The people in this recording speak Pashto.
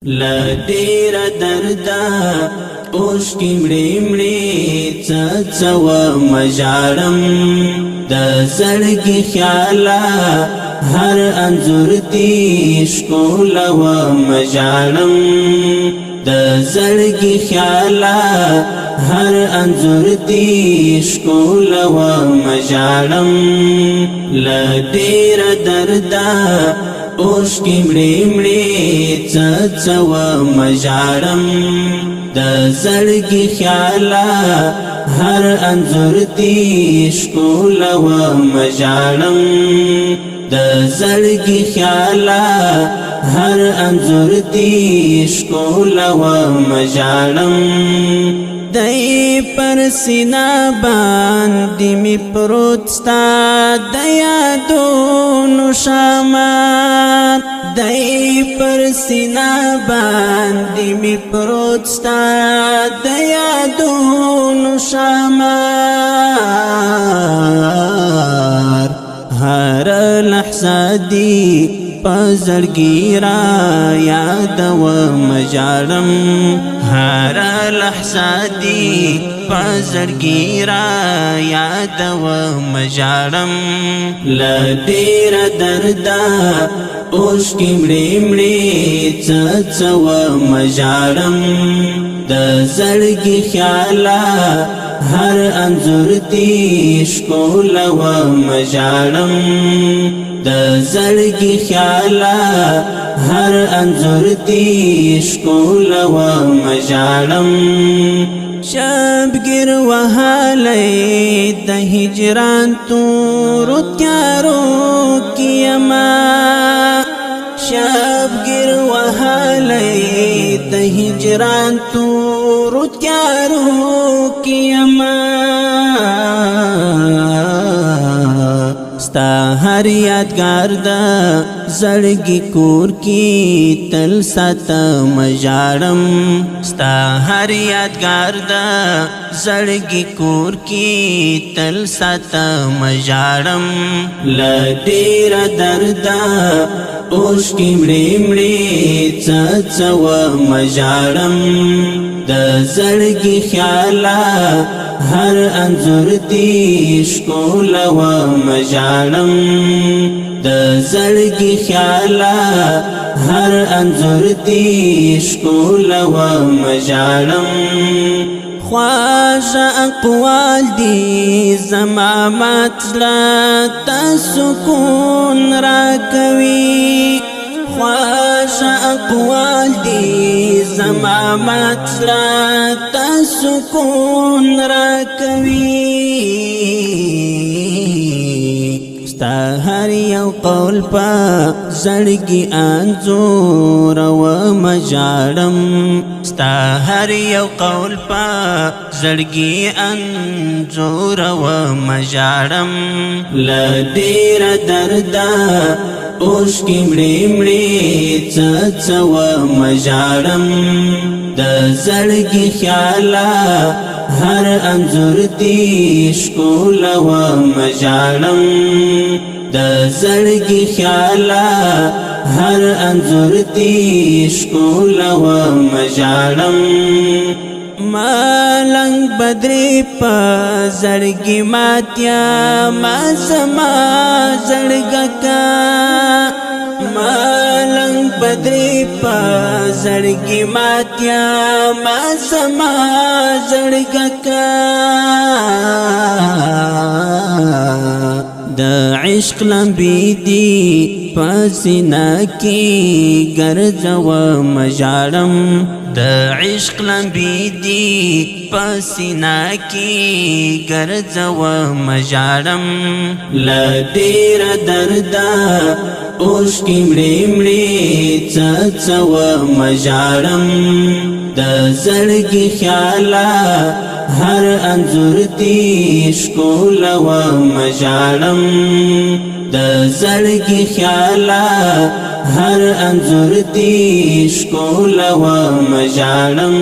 لډیر دردا اوښکې مړې مړې څڅوه مژاړم د زړګي خیاله هر انځور دې ښکلوه مژاړم د زړګي خیاله هر انځور دې ښکلوه مژاړم لډیر دردا اوښکې مړې مړې څڅوه مژاړم د زړګي خیاله هر انځور دې ښکلوه مژاړم د زړګي خیاله هر انځور دې ښکلوه مژاړم دای پر سینا باندې می پروت ستا د یادونو شمار دای پر سینا باندې می پروت ستا د یادونو شمار هر لحظه دی پزړګي را یادوم ژړم هر لحظه دی پزړګي را یادوم ژړم لډیر دردا اوښکې مړې مړې څڅوه مژاړم د زړګي خیاله هر انځور دې ښکلوه مژاړم د زړګي خیاله هر انځور دې ښکلوه مژاړم شبګیر وهالی د هجران تورو تیارو کیما شبګیر وهالی د هجران تورو تیارو کیما ستا هر یادگار دا زړګي کور کی تل ساتم ژړم ستا هر یادگار دا زړګي کور کی تل ساتم ژړم لډیر دردا اوښکې مړې مړې څڅوه مژاړم د زړګي خیاله هر انځور دې ښکلوه مژاړم د زړګي خیاله هر انځور دې ښکلوه مژاړم خواږه اقوال دي زما مات زړه ته سکون راکوي خواږه اقوال دي زما مات زړه ته سکون راکوي ستا هر یو قول په زړګي انځوروم ژړم ستا هر یو قول په زړګي انځوروم ژړم لډیر دردا اوښکې مړې مړې څڅوه مژاړم د زړګي خیاله هر انځور دې ښکلوه مژاړم د زړګي خیاله هر انځور دې ښکلوه مژاړم ملنګ بدرې په زړګي ماتیا ما زما زړګکا ملنګ بدرې په زړګي ماتیا ما زما زړګکا د عشق لمبې دي پسینا کې ګرځوم ژړم د عشق لمبې دي پسینا کې ګرځوم ژړم لډیر دردا اوښکې مړې مړې څڅوه مژاړم د زړګي خیاله هر انځور دې ښکلوه مژاړم د زړګي خیاله هر انځور دې ښکلوه مژاړم